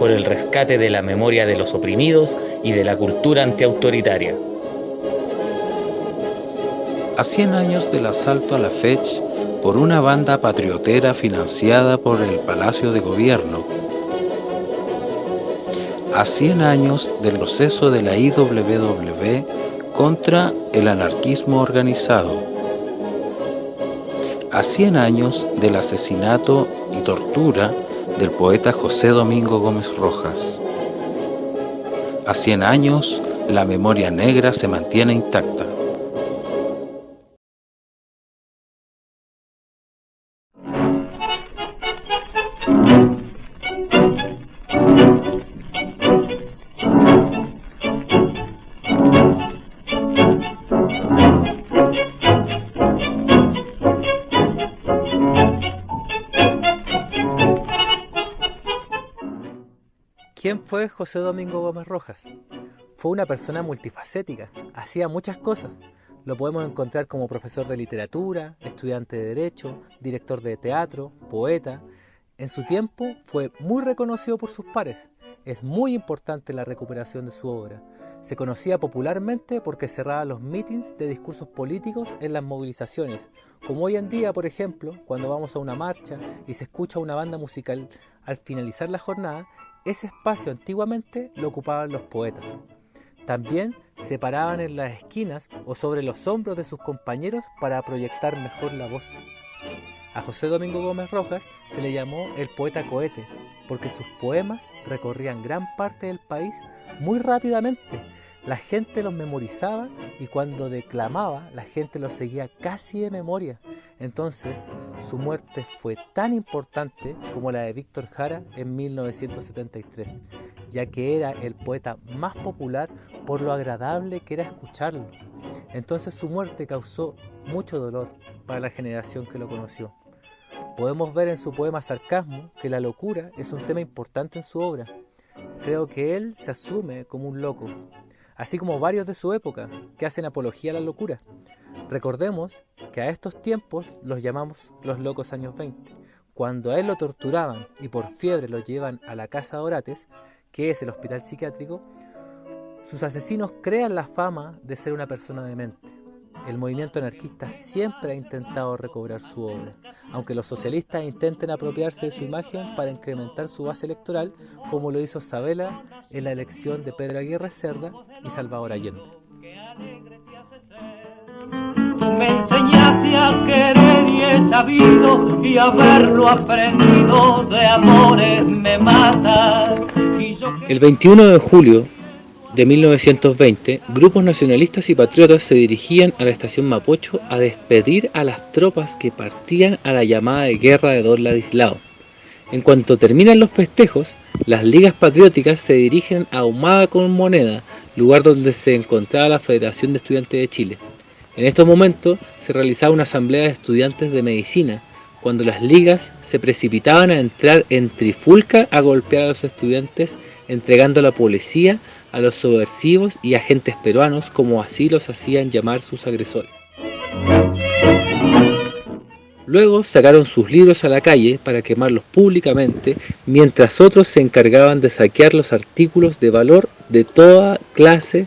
por el rescate de la memoria de los oprimidos y de la cultura antiautoritaria. A 100 años del asalto a la FECH por una banda patriotera financiada por el Palacio de Gobierno. A 100 años del proceso de la IWW contra el anarquismo organizado. A 100 años del asesinato y tortura del poeta José Domingo Gómez Rojas. A 100 años, la memoria negra se mantiene intacta. ¿Quién fue José Domingo Gómez Rojas? Fue una persona multifacética, hacía muchas cosas. Lo podemos encontrar como profesor de literatura, estudiante de derecho, director de teatro, poeta. En su tiempo fue muy reconocido por sus pares. Es muy importante la recuperación de su obra. Se conocía popularmente porque cerraba los mítines de discursos políticos en las movilizaciones, como hoy en día, por ejemplo, cuando vamos a una marcha y se escucha una banda musical al finalizar la jornada. Ese espacio antiguamente lo ocupaban los poetas. También se paraban en las esquinas o sobre los hombros de sus compañeros para proyectar mejor la voz. A José Domingo Gómez Rojas se le llamó el poeta cohete, porque sus poemas recorrían gran parte del país muy rápidamente. La gente los memorizaba y cuando declamaba la gente los seguía casi de memoria. Entonces, su muerte fue tan importante como la de Víctor Jara en 1973, ya que era el poeta más popular por lo agradable que era escucharlo. Entonces su muerte causó mucho dolor para la generación que lo conoció. Podemos ver en su poema Sarcasmo que la locura es un tema importante en su obra. Creo que él se asume como un loco, así como varios de su época que hacen apología a la locura. Recordemos que a estos tiempos los llamamos los locos años 20. Cuando a él lo torturaban y por fiebre lo llevan a la Casa de Orates, que es el hospital psiquiátrico, sus asesinos crean la fama de ser una persona demente. El movimiento anarquista siempre ha intentado recobrar su obra, aunque los socialistas intenten apropiarse de su imagen para incrementar su base electoral, como lo hizo Saavedra en la elección de Pedro Aguirre Cerda y Salvador Allende. Me enseñaste a querer y he sabido, y haberlo aprendido, de amores me mata. El 21 de julio de 1920, grupos nacionalistas y patriotas se dirigían a la estación Mapocho a despedir a las tropas que partían a la llamada de guerra de Don Ladislao. En cuanto terminan los festejos, las ligas patrióticas se dirigen a Ahumada con Moneda, lugar donde se encontraba la Federación de Estudiantes de Chile. En estos momentos se realizaba una asamblea de estudiantes de medicina, cuando las ligas se precipitaban a entrar en Trifulca a golpear a los estudiantes, entregando a la policía a los subversivos y agentes peruanos, como así los hacían llamar sus agresores. Luego sacaron sus libros a la calle para quemarlos públicamente, mientras otros se encargaban de saquear los artículos de valor de toda clase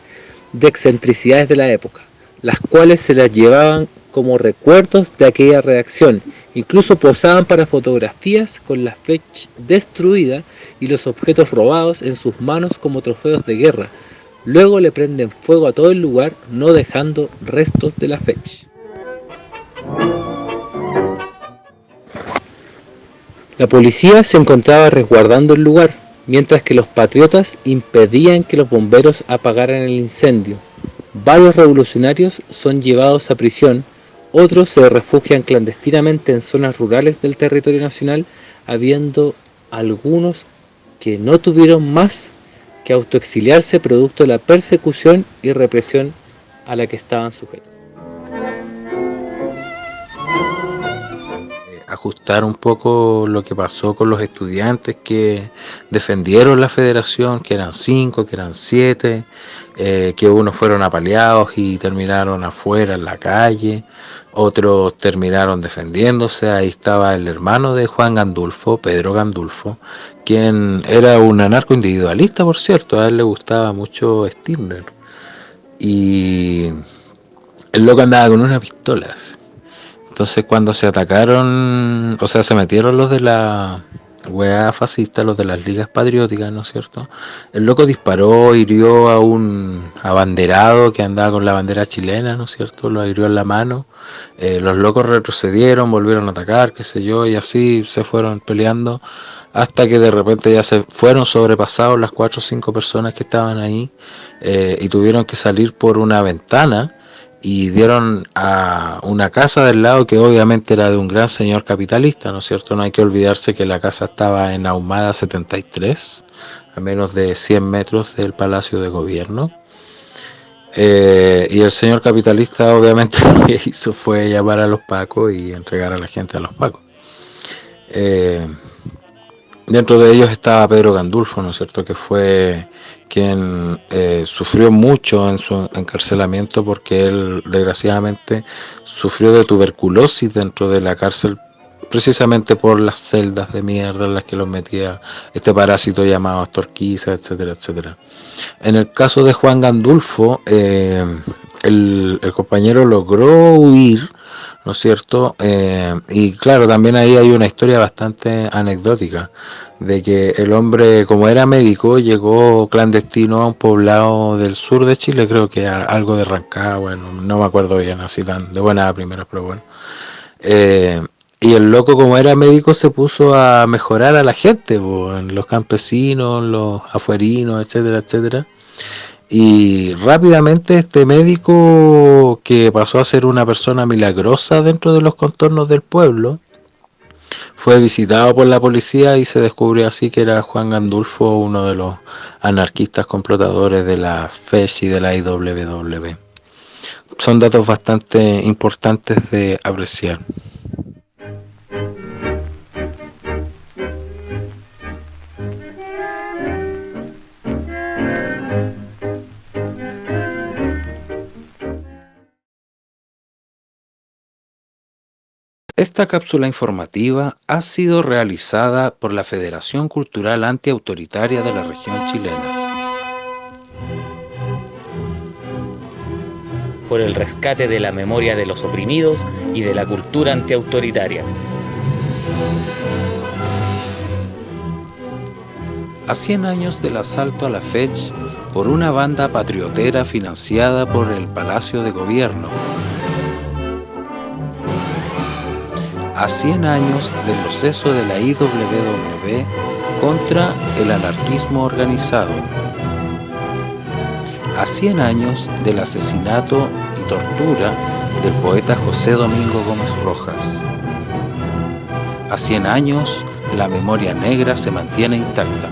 de excentricidades de la época, las cuales se las llevaban como recuerdos de aquella reacción. Incluso posaban para fotografías con la FECH destruida y los objetos robados en sus manos como trofeos de guerra. Luego le prenden fuego a todo el lugar, no dejando restos de la FECH. La policía se encontraba resguardando el lugar, mientras que los patriotas impedían que los bomberos apagaran el incendio. Varios revolucionarios son llevados a prisión, otros se refugian clandestinamente en zonas rurales del territorio nacional, habiendo algunos que no tuvieron más que autoexiliarse producto de la persecución y represión a la que estaban sujetos. Ajustar un poco lo que pasó con los estudiantes que defendieron la federación, que eran 5, que eran 7, que unos fueron apaleados y terminaron afuera en la calle. otros terminaron defendiéndose. Ahí estaba el hermano de Juan Gandulfo, Pedro Gandulfo, quien era un anarco individualista, por cierto. A él le gustaba mucho Stirner. Y el loco andaba con una pistola. Entonces cuando se atacaron, o sea, se metieron los de la weá fascista, los de las ligas patrióticas, ¿no es cierto? El loco disparó, hirió a un abanderado que andaba con la bandera chilena, ¿no es cierto? Lo hirió en la mano. Los locos retrocedieron, volvieron a atacar, qué sé yo, y así se fueron peleando hasta que de repente ya se fueron sobrepasados las 4 o 5 personas que estaban ahí, y tuvieron que salir por una ventana y dieron a una casa del lado que obviamente era de un gran señor capitalista, ¿no es cierto? No hay que olvidarse que la casa estaba en Ahumada 73, a menos de 100 metros del Palacio de Gobierno. Y el señor capitalista obviamente lo que hizo fue llamar a los pacos y entregar a la gente a los pacos. Dentro de ellos estaba Pedro Gandulfo, ¿no es cierto?, que fue quien sufrió mucho en su encarcelamiento porque él desgraciadamente sufrió de tuberculosis dentro de la cárcel, precisamente por las celdas de mierda en las que los metía este parásito llamado Astorquiza, etcétera, etcétera. En el caso de Juan Gandulfo, el compañero logró huir, ¿no es cierto? Y claro, también ahí hay una historia bastante anecdótica, de que el hombre, como era médico, llegó clandestino a un poblado del sur de Chile, creo que algo de Rancagua, no me acuerdo bien, así tan de buena primera, pero bueno. Y el loco, como era médico, se puso a mejorar a la gente, los campesinos, los afuerinos, etcétera, etcétera. Y rápidamente este médico, que pasó a ser una persona milagrosa dentro de los contornos del pueblo, fue visitado por la policía y se descubrió así que era Juan Gandulfo, uno de los anarquistas complotadores de la FECH y de la IWW. Son datos bastante importantes de apreciar. Esta cápsula informativa ha sido realizada por la Federación Cultural Antiautoritaria de la región chilena. Por el rescate de la memoria de los oprimidos y de la cultura antiautoritaria. A 100 años del asalto a la FECH por una banda patriotera financiada por el Palacio de Gobierno. A 100 años del proceso de la IWW contra el anarquismo organizado. A 100 años del asesinato y tortura del poeta José Domingo Gómez Rojas. A 100 años, la memoria negra se mantiene intacta.